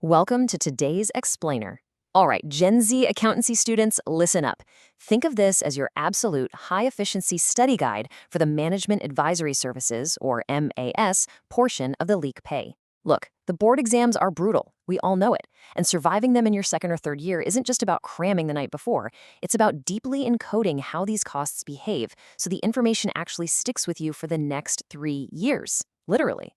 Welcome to today's explainer. All right, Gen Z accountancy students, listen up. Think of this as your absolute high-efficiency study guide for the Management Advisory Services, or MAS, portion of the LEAK pay. Look, the board exams are brutal. We all know it. And surviving them in your second or third year isn't just about cramming the night before. It's about deeply encoding how these costs behave so the information actually sticks with you for the next 3 years, literally.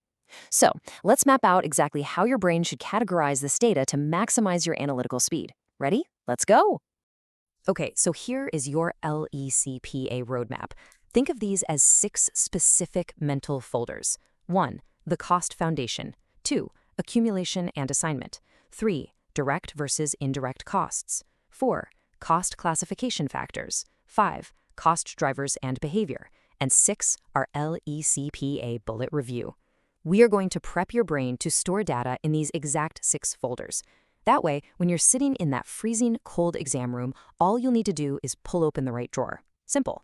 So, let's map out exactly how your brain should categorize this data to maximize your analytical speed. Ready? Let's go! Okay, so here is your LECPA roadmap. Think of these as 6 specific mental folders. 1. The cost foundation. 2. Accumulation and assignment. 3. Direct versus indirect costs. 4. Cost classification factors. 5. Cost drivers and behavior. And 6. Our LECPA bullet review. We are going to prep your brain to store data in these exact 6 folders. That way, when you're sitting in that freezing cold exam room, all you'll need to do is pull open the right drawer. Simple.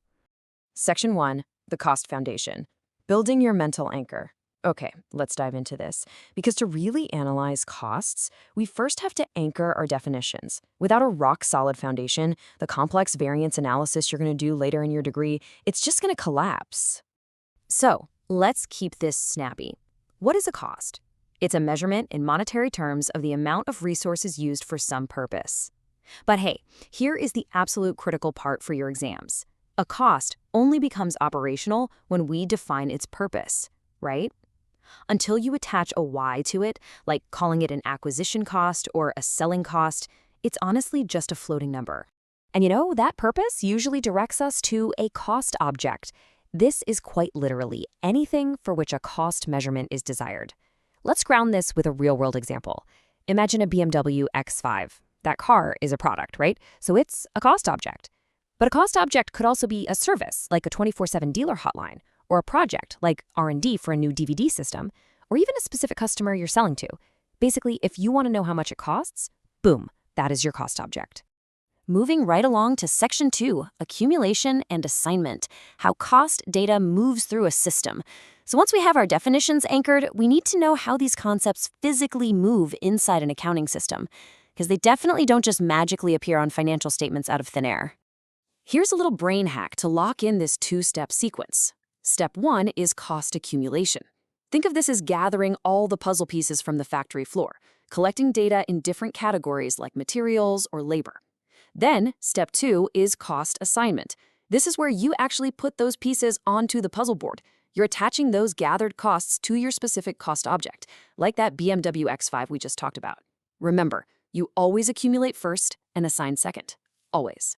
Section 1, the cost foundation. Building your mental anchor. Okay, let's dive into this. Because to really analyze costs, we first have to anchor our definitions. Without a rock-solid foundation, the complex variance analysis you're going to do later in your degree, it's just going to collapse. So, let's keep this snappy. What is a cost? It's a measurement in monetary terms of the amount of resources used for some purpose. But hey, here is the absolute critical part for your exams. A cost only becomes operational when we define its purpose, right? Until you attach a why to it, like calling it an acquisition cost or a selling cost, it's honestly just a floating number. And you know, that purpose usually directs us to a cost object. This is quite literally anything for which a cost measurement is desired. Let's ground this with a real-world example. Imagine a BMW X5. That car is a product, right? So it's a cost object. But a cost object could also be a service, like a 24/7 dealer hotline, or a project, like R&D for a new DVD system, or even a specific customer you're selling to. Basically, if you want to know how much it costs, boom, that is your cost object. Moving right along to Section 2, accumulation and assignment, how cost data moves through a system. So once we have our definitions anchored, we need to know how these concepts physically move inside an accounting system, because they definitely don't just magically appear on financial statements out of thin air. Here's a little brain hack to lock in this 2-step sequence. Step 1 is cost accumulation. Think of this as gathering all the puzzle pieces from the factory floor, collecting data in different categories like materials or labor. Then, step 2 is cost assignment. This is where you actually put those pieces onto the puzzle board. You're attaching those gathered costs to your specific cost object, like that BMW X5 we just talked about. Remember, you always accumulate first and assign second. Always.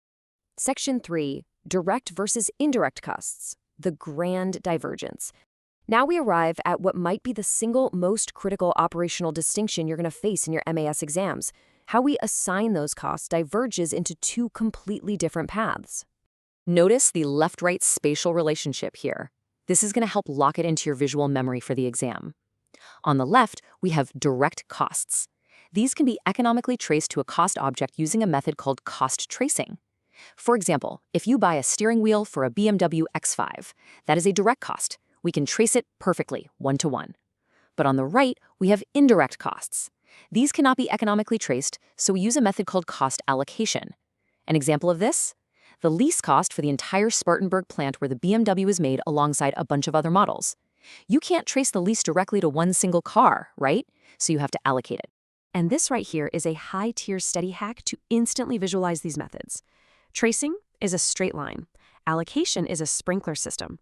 Section 3, direct versus indirect costs, the grand divergence. Now we arrive at what might be the single most critical operational distinction you're going to face in your MAS exams. How we assign those costs diverges into 2 completely different paths. Notice the left-right spatial relationship here. This is going to help lock it into your visual memory for the exam. On the left, we have direct costs. These can be economically traced to a cost object using a method called cost tracing. For example, if you buy a steering wheel for a BMW X5, that is a direct cost. We can trace it perfectly, 1-to-1. But on the right, we have indirect costs. These cannot be economically traced, so we use a method called cost allocation. An example of this? The lease cost for the entire Spartanburg plant where the BMW is made alongside a bunch of other models. You can't trace the lease directly to one single car, right? So you have to allocate it. And this right here is a high-tier study hack to instantly visualize these methods. Tracing is a straight line. Allocation is a sprinkler system.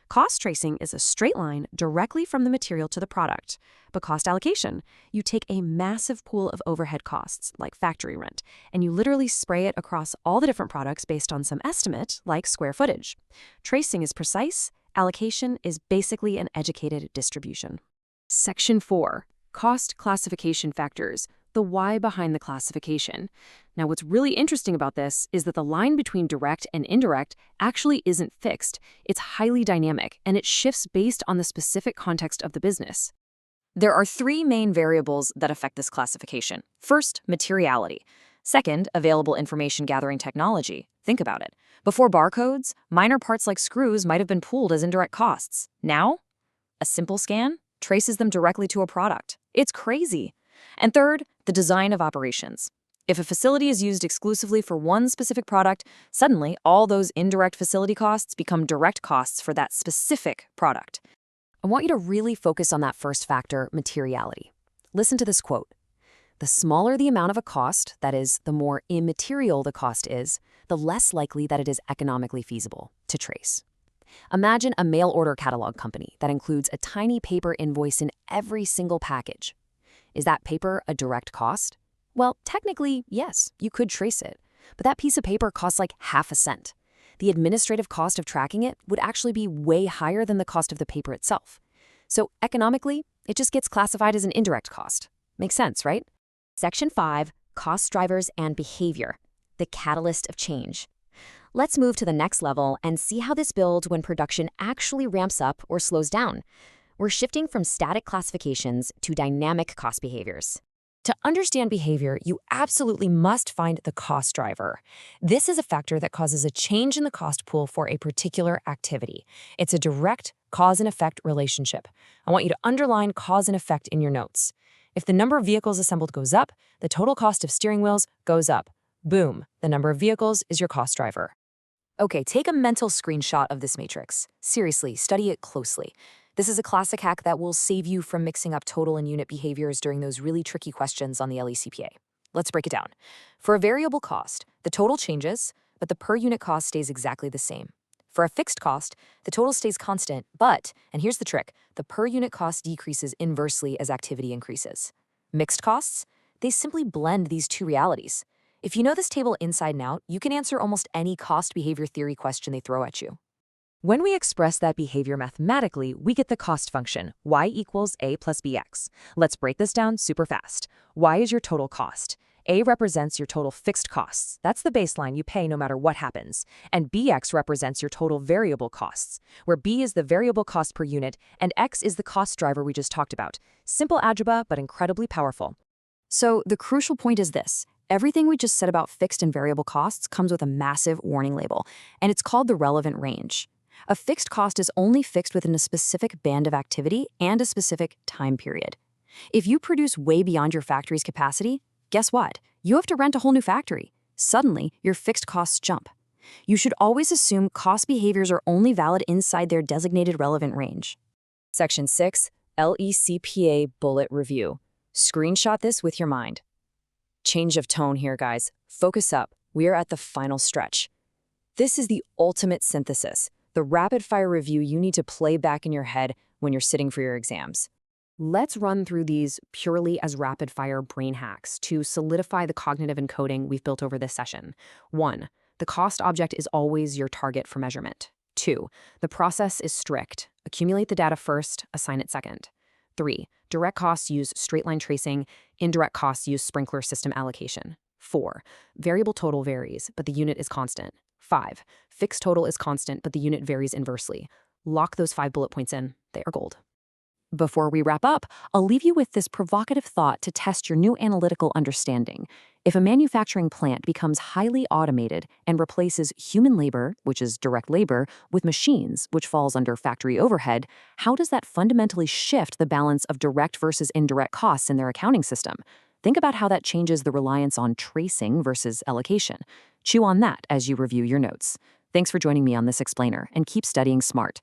Cost tracing is a straight line directly from the material to the product. But cost allocation, you take a massive pool of overhead costs, like factory rent, and you literally spray it across all the different products based on some estimate, like square footage. Tracing is precise. Allocation is basically an educated distribution. Section 4, cost classification factors, the why behind the classification. Now, what's really interesting about this is that the line between direct and indirect actually isn't fixed. It's highly dynamic, and it shifts based on the specific context of the business. There are 3 main variables that affect this classification. First, materiality. Second, available information gathering technology. Think about it. Before barcodes, minor parts like screws might have been pooled as indirect costs. Now, a simple scan traces them directly to a product. It's crazy. And third, the design of operations. If a facility is used exclusively for one specific product, suddenly all those indirect facility costs become direct costs for that specific product. I want you to really focus on that first factor, materiality. Listen to this quote. The smaller the amount of a cost, that is, the more immaterial the cost is, the less likely that it is economically feasible to trace. Imagine a mail order catalog company that includes a tiny paper invoice in every single package. Is that paper a direct cost? Well, technically, yes, you could trace it, but that piece of paper costs like half a cent. The administrative cost of tracking it would actually be way higher than the cost of the paper itself. So economically, it just gets classified as an indirect cost. Makes sense, right? Section 5, Cost Drivers and Behavior, the Catalyst of Change. Let's move to the next level and see how this builds when production actually ramps up or slows down. We're shifting from static classifications to dynamic cost behaviors. To understand behavior, you absolutely must find the cost driver. This is a factor that causes a change in the cost pool for a particular activity. It's a direct cause and effect relationship. I want you to underline cause and effect in your notes. If the number of vehicles assembled goes up, the total cost of steering wheels goes up. Boom, the number of vehicles is your cost driver. Okay, take a mental screenshot of this matrix. Seriously, study it closely. This is a classic hack that will save you from mixing up total and unit behaviors during those really tricky questions on the LECPA. Let's break it down. For a variable cost, the total changes, but the per unit cost stays exactly the same. For a fixed cost, the total stays constant, but, and here's the trick, the per unit cost decreases inversely as activity increases. Mixed costs? They simply blend these two realities. If you know this table inside and out, you can answer almost any cost behavior theory question they throw at you. When we express that behavior mathematically, we get the cost function, y equals a plus bx. Let's break this down super fast. Y is your total cost. A represents your total fixed costs. That's the baseline you pay no matter what happens. And bx represents your total variable costs, where b is the variable cost per unit and x is the cost driver we just talked about. Simple algebra, but incredibly powerful. So the crucial point is this. Everything we just said about fixed and variable costs comes with a massive warning label, and it's called the relevant range. A fixed cost is only fixed within a specific band of activity and a specific time period. If you produce way beyond your factory's capacity, guess what? You have to rent a whole new factory. Suddenly, your fixed costs jump. You should always assume cost behaviors are only valid inside their designated relevant range. Section 6, LECPA Bullet Review. Screenshot this with your mind. Change of tone here, guys. Focus up. We are at the final stretch. This is the ultimate synthesis, the rapid-fire review you need to play back in your head when you're sitting for your exams. Let's run through these purely as rapid-fire brain hacks to solidify the cognitive encoding we've built over this session. 1. The cost object is always your target for measurement. 2. The process is strict. Accumulate the data first, assign it second. 3. Direct costs use straight-line tracing. Indirect costs use sprinkler system allocation. 4. Variable total varies, but the unit is constant. 5. Fixed total is constant, but the unit varies inversely. Lock those 5 bullet points in. They are gold. Before we wrap up, I'll leave you with this provocative thought to test your new analytical understanding. If a manufacturing plant becomes highly automated and replaces human labor, which is direct labor, with machines, which falls under factory overhead, how does that fundamentally shift the balance of direct versus indirect costs in their accounting system? Think about how that changes the reliance on tracing versus allocation. Chew on that as you review your notes. Thanks for joining me on this explainer, and keep studying smart.